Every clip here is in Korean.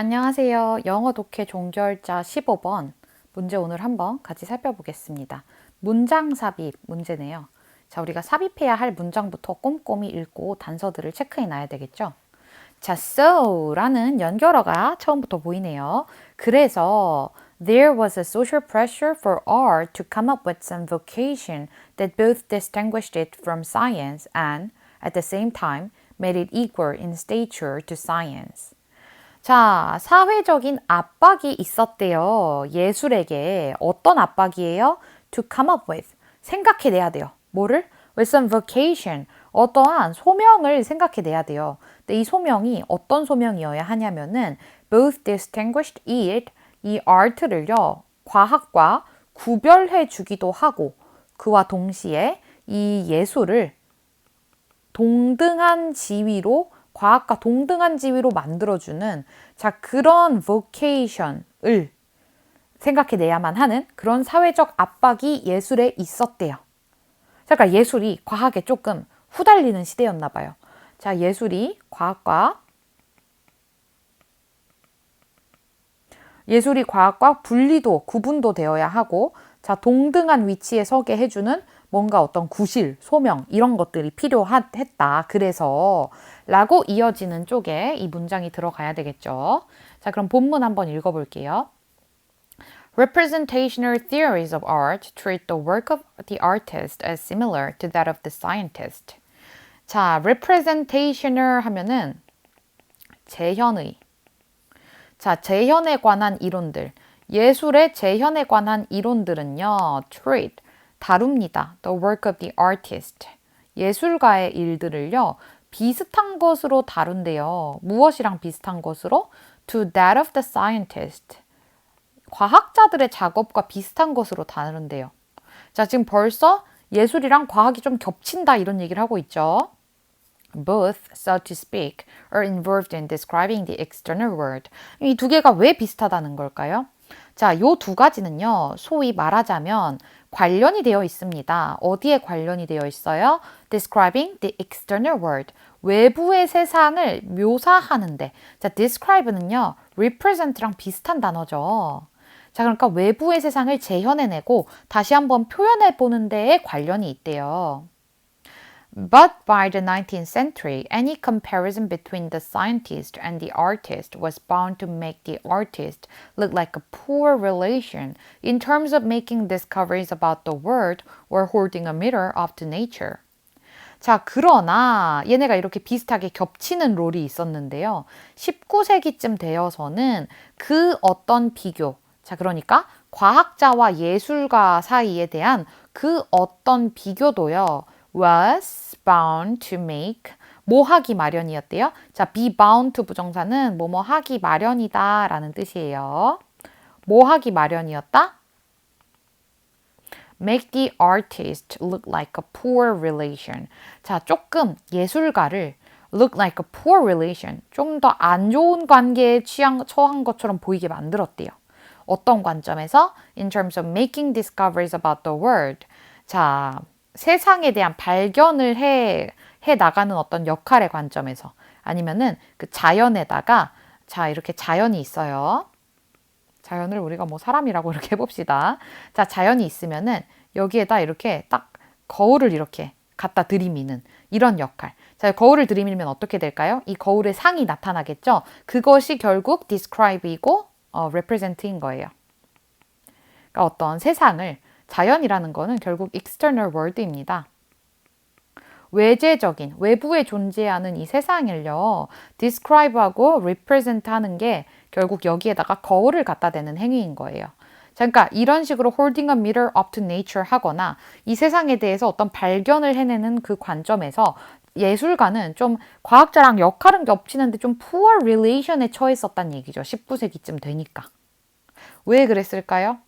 안녕하세요. 영어 독해 종결자 15번 문제 오늘 한번 같이 살펴보겠습니다. 문장 삽입 문제네요. 자, 우리가 삽입해야 할 문장부터 꼼꼼히 읽고 단서들을 체크해 놔야 되겠죠? 자, so라는 연결어가 처음부터 보이네요. 그래서 there was a social pressure for art to come up with some vocation that both distinguished it from science and, at the same time, made it equal in stature to science. 자, 사회적인 압박이 있었대요. 예술에게. 어떤 압박이에요? To come up with. 생각해내야 돼요. 뭐를? With some vocation. 어떠한 소명을 생각해내야 돼요. 근데 이 소명이 어떤 소명이어야 하냐면은 both distinguished it, 이 art를요, 과학과 구별해 주기도 하고 그와 동시에 이 예술을 동등한 지위로 과학과 동등한 지위로 만들어주는 자 그런 vocation을 생각해내야만 하는 그런 사회적 압박이 예술에 있었대요. 자, 그러니까 예술이 과학에 조금 후달리는 시대였나 봐요. 자, 예술이 과학과 분리도 구분도 되어야 하고 자 동등한 위치에 서게 해주는 뭔가 어떤 구실, 소명 이런 것들이 필요했다. 그래서 라고 이어지는 쪽에 이 문장이 들어가야 되겠죠. 자, 그럼 본문 한번 읽어볼게요. Representational theories of art treat the work of the artist as similar to that of the scientist. 자, representational 하면은 재현의. 자, 재현에 관한 이론들. 예술의 재현에 관한 이론들은요, treat, 다룹니다. The work of the artist. 예술가의 일들을요, 비슷한 것으로 다룬대요. 무엇이랑 비슷한 것으로? To that of the scientist. 과학자들의 작업과 비슷한 것으로 다룬대요. 자, 지금 벌써 예술이랑 과학이 좀 겹친다 이런 얘기를 하고 있죠. Both, so to speak, are involved in describing the external world. 이 두 개가 왜 비슷하다는 걸까요? 자, 요 두 가지는요, 소위 말하자면 관련이 되어 있습니다. 어디에 관련이 되어 있어요? Describing the external world. 외부의 세상을 묘사하는데. 자, describe는요, represent랑 비슷한 단어죠. 자, 그러니까 외부의 세상을 재현해내고 다시 한번 표현해보는 데에 관련이 있대요. But by the 19th century, any comparison between the scientist and the artist was bound to make the artist look like a poor relation in terms of making discoveries about the world or holding a mirror up to nature. 자, 그러나 얘네가 이렇게 비슷하게 겹치는 롤이 있었는데요. 19세기쯤 되어서는 그 어떤 비교, 자, 그러니까 과학자와 예술가 사이에 대한 그 어떤 비교도요. was bound to make 뭐 하기 마련이었대요. 자, be bound to 부정사는 뭐뭐 하기 마련이다 라는 뜻이에요. 뭐 하기 마련이었다? Make the artist look like a poor relation. 자, 조금 예술가를 look like a poor relation. 좀 더 안 좋은 관계에 처한 것처럼 보이게 만들었대요. 어떤 관점에서? In terms of making discoveries about the world. 자, 세상에 대한 발견을 해 나가는 어떤 역할의 관점에서 아니면은 그 자연에다가 자, 이렇게 자연이 있어요. 자연을 우리가 뭐 사람이라고 이렇게 해봅시다. 자, 자연이 있으면은 여기에다 이렇게 딱 거울을 이렇게 갖다 들이미는 이런 역할. 자, 거울을 들이밀면 어떻게 될까요? 이 거울의 상이 나타나겠죠? 그것이 결국 describe이고 represent인 거예요. 그러니까 어떤 세상을 자연이라는 거는 결국 external world입니다. 외재적인, 외부에 존재하는 이 세상을요, describe하고 represent 하는 게 결국 여기에다가 거울을 갖다 대는 행위인 거예요. 자, 그러니까 이런 식으로 holding a mirror up to nature 하거나 이 세상에 대해서 어떤 발견을 해내는 그 관점에서 예술가는 좀 과학자랑 역할은 겹치는데 좀 poor relation에 처했었단 얘기죠. 19세기쯤 되니까. 왜 그랬을까요?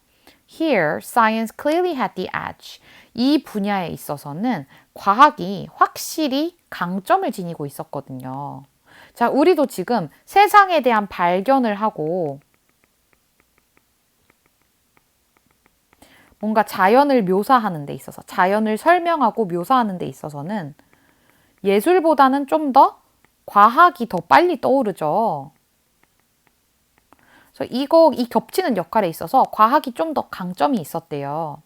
Here, science clearly had the edge. 이 분야에 있어서는 과학이 확실히 강점을 지니고 있었거든요. 자, 우리도 지금 세상에 대한 발견을 하고 뭔가 자연을 묘사하는 데 있어서, 자연을 설명하고 묘사하는 데 있어서는 예술보다는 좀 더 과학이 더 빨리 떠오르죠. 그래서 이 겹치는 역할에 있어서 과학이 좀 더 강점이 있었대요.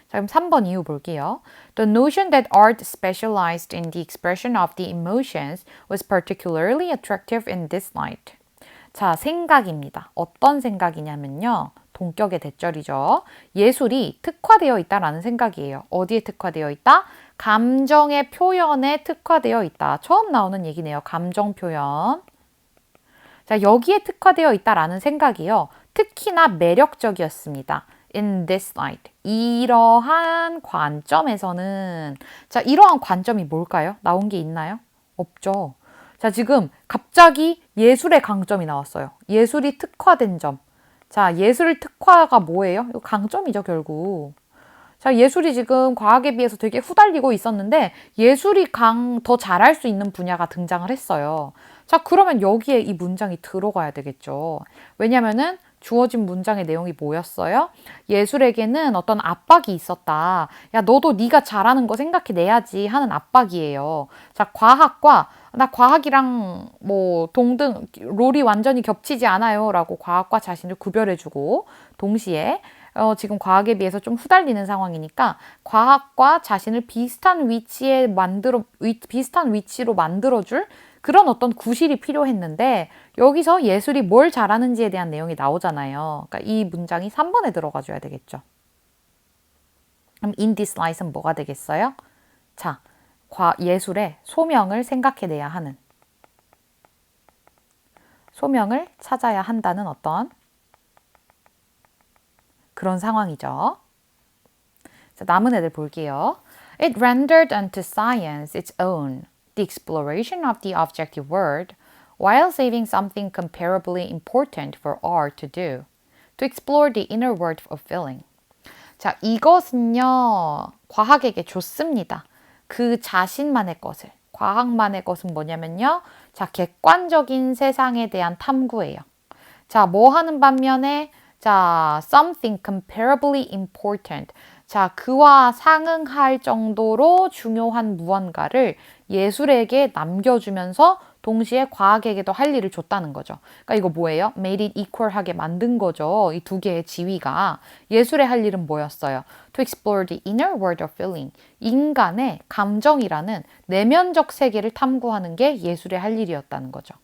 자, 그럼 3번 이유 볼게요. The notion that art specialized in the expression of the emotions was particularly attractive in this light. 자, 생각입니다. 어떤 생각이냐면요. 동격의 대절이죠. 예술이 특화되어 있다라는 생각이에요. 어디에 특화되어 있다? 감정의 표현에 특화되어 있다. 처음 나오는 얘기네요. 감정 표현. 자, 여기에 특화되어 있다라는 생각이요. 특히나 매력적이었습니다. In this light. 이러한 관점에서는 자, 이러한 관점이 뭘까요? 나온 게 있나요? 없죠. 자, 지금 갑자기 예술의 강점이 나왔어요. 예술이 특화된 점. 자, 예술 특화가 뭐예요? 이거 강점이죠, 결국. 자, 예술이 지금 과학에 비해서 되게 후달리고 있었는데 예술이 더 잘할 수 있는 분야가 등장을 했어요. 자, 그러면 여기에 이 문장이 들어가야 되겠죠. 왜냐면은 주어진 문장의 내용이 뭐였어요? 예술에게는 어떤 압박이 있었다. 야, 너도 네가 잘하는 거 생각해내야지 하는 압박이에요. 자, 나 과학이랑 뭐 동등 롤이 완전히 겹치지 않아요 라고 과학과 자신을 구별해주고 동시에 지금 과학에 비해서 좀 후달리는 상황이니까 과학과 자신을 비슷한 위치로 만들어줄 그런 어떤 구실이 필요했는데 여기서 예술이 뭘 잘하는지에 대한 내용이 나오잖아요. 그러니까 이 문장이 3번에 들어가줘야 되겠죠. 그럼 in this light은 뭐가 되겠어요? 자, 예술의 소명을 생각해내야 하는 소명을 찾아야 한다는 어떤 그런 상황이죠. 자, 남은 애들 볼게요. It rendered unto science its own, the exploration of the objective world, while saving something comparably important for art to do, to explore the inner world of feeling. 자, 이것은요, 과학에게 좋습니다. 그 자신만의 것을. 과학만의 것은 뭐냐면요. 자, 객관적인 세상에 대한 탐구예요. 자, 뭐 하는 반면에 자, something comparably important. 자, 그와 상응할 정도로 중요한 무언가를 예술에게 남겨주면서 동시에 과학에게도 할 일을 줬다는 거죠. 그러니까 이거 뭐예요? Made it equal하게 만든 거죠. 이 두 개의 지위가. 예술의 할 일은 뭐였어요? To explore the inner world of feeling. 인간의 감정이라는 내면적 세계를 탐구하는 게 예술의 할 일이었다는 거죠.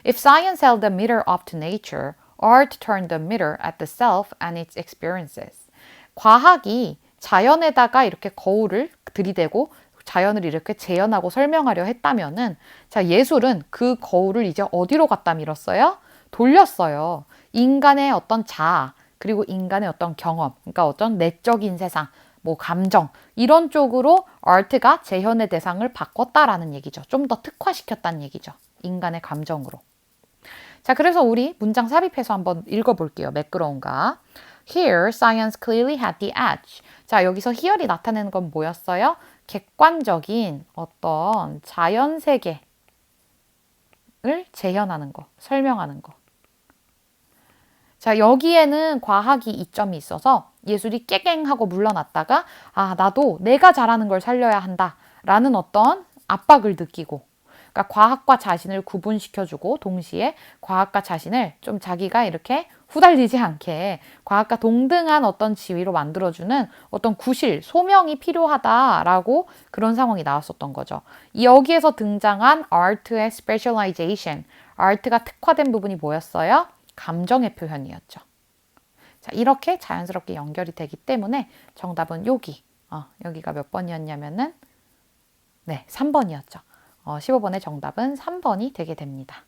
If science held the mirror up to nature, art turned the mirror at the self and its experiences. 과학이 자연에다가 이렇게 거울을 들이대고 자연을 이렇게 재현하고 설명하려 했다면은 자, 예술은 그 거울을 이제 어디로 갖다 밀었어요? 돌렸어요. 인간의 어떤 자아, 그리고 인간의 어떤 경험, 그러니까 어떤 내적인 세상, 뭐 감정 이런 쪽으로 아트가 재현의 대상을 바꿨다라는 얘기죠. 좀 더 특화시켰다는 얘기죠. 인간의 감정으로. 자, 그래서 우리 문장 삽입해서 한번 읽어볼게요. 매끄러운가? Here, science clearly had the edge. 자, 여기서 here이 나타내는 건 뭐였어요? 객관적인 어떤 자연 세계를 재현하는 거, 설명하는 거. 자, 여기에는 과학이 이점이 있어서 예술이 깨갱하고 물러났다가 아, 나도 내가 잘하는 걸 살려야 한다라는 어떤 압박을 느끼고 그러니까 과학과 자신을 구분시켜주고 동시에 과학과 자신을 좀 자기가 이렇게 후달리지 않게 과학과 동등한 어떤 지위로 만들어주는 어떤 구실, 소명이 필요하다라고 그런 상황이 나왔었던 거죠. 여기에서 등장한 art의 specialization, art가 특화된 부분이 뭐였어요? 감정의 표현이었죠. 자, 이렇게 자연스럽게 연결이 되기 때문에 정답은 여기가 몇 번이었냐면은 네, 3번이었죠. 15번의 정답은 3번이 되게 됩니다.